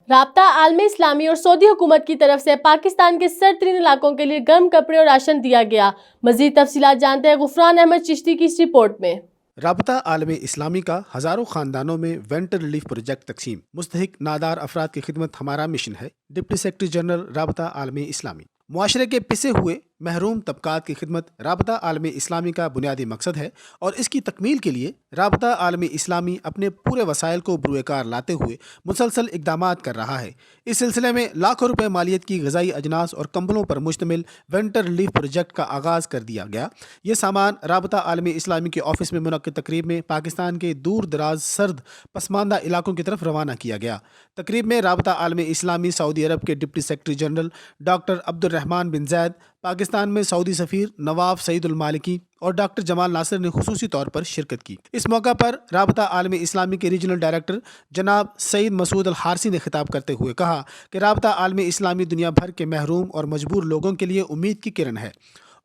رابطہ عالم اسلامی اور سعودی حکومت کی طرف سے پاکستان کے سرد ترین علاقوں کے لیے گرم کپڑے اور راشن دیا گیا۔ مزید تفصیلات جانتے ہیں غفران احمد چشتی کی اس رپورٹ میں۔ رابطہ عالم اسلامی کا ہزاروں خاندانوں میں ونٹر ریلیف پروجیکٹ تقسیم، مستحق نادار افراد کی خدمت ہمارا مشن ہے۔ ڈپٹی سیکرٹری جنرل رابطہ عالم اسلامی۔ معاشرے کے پسے ہوئے محروم طبقات کی خدمت رابطہ عالم اسلامی کا بنیادی مقصد ہے، اور اس کی تکمیل کے لیے رابطہ عالم اسلامی اپنے پورے وسائل کو بروئے کار لاتے ہوئے مسلسل اقدامات کر رہا ہے۔ اس سلسلے میں لاکھوں روپے مالیت کی غذائی اجناس اور کمبلوں پر مشتمل ونٹر ریلیف پروجیکٹ کا آغاز کر دیا گیا۔ یہ سامان رابطہ عالم اسلامی کے آفس میں منعقد تقریب میں پاکستان کے دور دراز سرد پسماندہ علاقوں کی طرف روانہ کیا گیا۔ تقریب میں رابطہ عالم اسلامی سعودی عرب کے ڈپٹی سیکرٹری جنرل ڈاکٹر عبد الرحمان بن زید، پاکستان میں سعودی سفیر نواف سعید المالکی اور ڈاکٹر جمال ناصر نے خصوصی طور پر شرکت کی۔ اس موقع پر رابطہ عالم اسلامی کے ریجنل ڈائریکٹر جناب سعید مسعود الحارثی نے خطاب کرتے ہوئے کہا کہ رابطہ عالم اسلامی دنیا بھر کے محروم اور مجبور لوگوں کے لیے امید کی کرن ہے،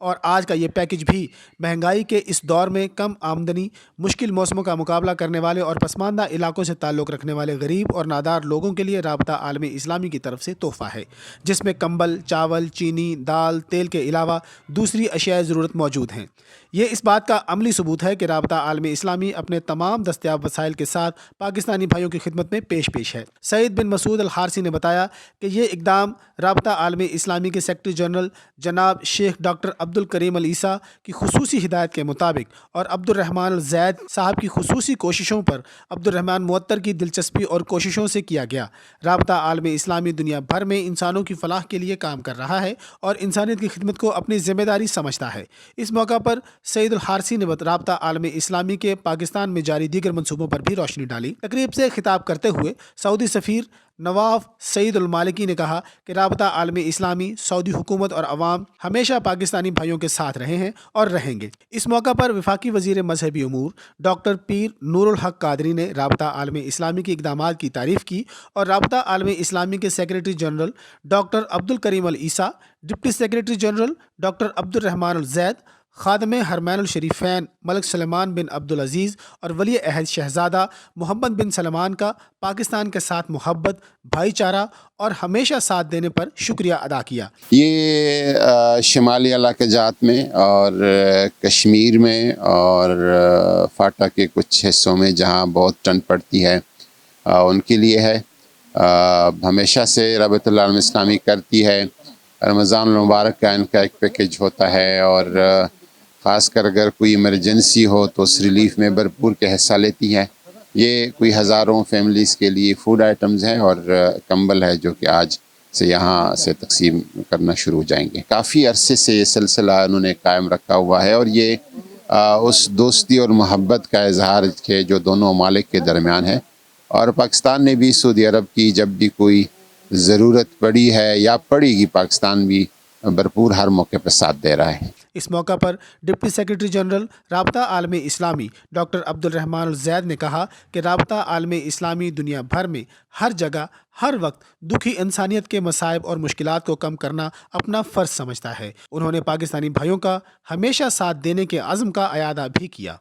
اور آج کا یہ پیکج بھی مہنگائی کے اس دور میں کم آمدنی، مشکل موسموں کا مقابلہ کرنے والے اور پسماندہ علاقوں سے تعلق رکھنے والے غریب اور نادار لوگوں کے لیے رابطہ عالم اسلامی کی طرف سے تحفہ ہے، جس میں کمبل، چاول، چینی، دال، تیل کے علاوہ دوسری اشیاء ضرورت موجود ہیں۔ یہ اس بات کا عملی ثبوت ہے کہ رابطہ عالم اسلامی اپنے تمام دستیاب وسائل کے ساتھ پاکستانی بھائیوں کی خدمت میں پیش ہے۔ سعید بن مسعود الحارثی نے بتایا کہ یہ اقدام رابطہ عالم اسلامی کے سیکرٹری جنرل جناب شیخ ڈاکٹر عبد الکریم العیسیٰ کی خصوصی ہدایت کے مطابق اور عبد الرحمان الزید صاحب کی خصوصی کوششوں پر عبد الرحمان معطر کی دلچسپی اور کوششوں سے کیا گیا۔ رابطہ عالم اسلامی دنیا بھر میں انسانوں کی فلاح کے لیے کام کر رہا ہے اور انسانیت کی خدمت کو اپنی ذمہ داری سمجھتا ہے۔ اس موقع پر سعید الحارثی نے رابطہ عالم اسلامی کے پاکستان میں جاری دیگر منصوبوں پر بھی روشنی ڈالی۔ تقریب سے خطاب کرتے ہوئے سعودی سفیر نواف سعید المالکی نے کہا کہ رابطہ عالم اسلامی، سعودی حکومت اور عوام ہمیشہ پاکستانی بھائیوں کے ساتھ رہے ہیں اور رہیں گے۔ اس موقع پر وفاقی وزیر مذہبی امور ڈاکٹر پیر نور الحق قادری نے رابطہ عالم اسلامی کے اقدامات کی تعریف کی، اور رابطہ عالم اسلامی کے سیکرٹری جنرل ڈاکٹر عبد الکریم العیسیٰ، ڈپٹی سیکرٹری جنرل ڈاکٹر عبد الرحمان الزید، خادم حرمین الشریفین ملک سلمان بن عبد العزیز اور ولی عہد شہزادہ محمد بن سلمان کا پاکستان کے ساتھ محبت، بھائی چارہ اور ہمیشہ ساتھ دینے پر شکریہ ادا کیا۔ یہ شمالی علاقے جات میں اور کشمیر میں اور فاٹا کے کچھ حصوں میں جہاں بہت ٹھنڈ پڑتی ہے ان کے لیے ہے۔ ہمیشہ سے رابطہ عالم اسلامی کرتی ہے۔ رمضان المبارک کا ان کا ایک پیکج ہوتا ہے، اور خاص کر اگر کوئی ایمرجنسی ہو تو اس ریلیف میں بھرپور کے حصہ لیتی ہے۔ یہ کوئی ہزاروں فیملیز کے لیے فوڈ آئٹمز ہیں اور کمبل ہے جو کہ آج سے یہاں سے تقسیم کرنا شروع ہو جائیں گے۔ کافی عرصے سے یہ سلسلہ انہوں نے قائم رکھا ہوا ہے، اور یہ اس دوستی اور محبت کا اظہار ہے جو دونوں ممالک کے درمیان ہے، اور پاکستان نے بھی سعودی عرب کی جب بھی کوئی ضرورت پڑی ہے یا پڑے گی، پاکستان بھی بھرپور ہر موقع پر ساتھ دے رہا ہے۔ اس موقع پر ڈپٹی سیکرٹری جنرل رابطہ عالم اسلامی ڈاکٹر عبد الرحمان الزید نے کہا کہ رابطہ عالم اسلامی دنیا بھر میں ہر جگہ ہر وقت دکھی انسانیت کے مصائب اور مشکلات کو کم کرنا اپنا فرض سمجھتا ہے۔ انہوں نے پاکستانی بھائیوں کا ہمیشہ ساتھ دینے کے عزم کا اعادہ بھی کیا۔